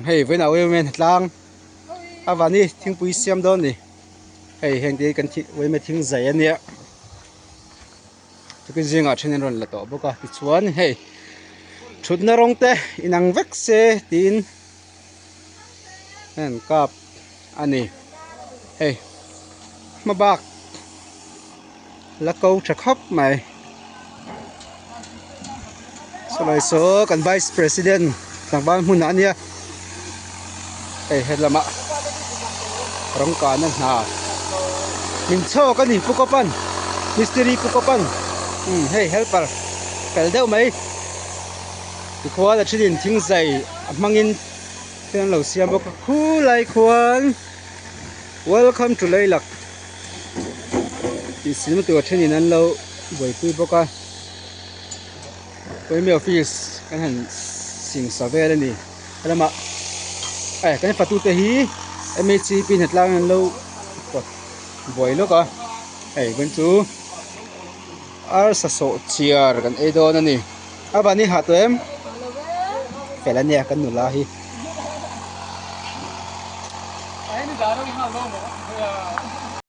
hei với nào em lang à và ni thing pui xem đó nè hei heng đi cần thi với mấy thing dày anh nè cái gì ngã trên rồi là tổ bốc à thì chuan hei chút nó rong te inang vek se tin en kap ani hei mà bạc là câu chắc hấp mày sau này số cần vice president thằng ban hun anh nha hết là mạ rong cả nên ha mình cho cái gì phụ cấp pan mystery phụ cấp pan hey helper cái đâu mấy thì khoa là chuyện tiếng dày mang in tên lẩu xiêm bốc khu lại khoan welcome to Lei Lak thì xin một tuổi chuyện anh lâu buổi vui bốc à với meu office cái hànhสิ่งสาวđây nè cái mà cái phát tu te hi em chỉ pin hết lang lâu buổi lúc à bên chú ar sa so chiar kan e do na ni abani ha to em pela ne kan nula hi ai ni daro ina lo mo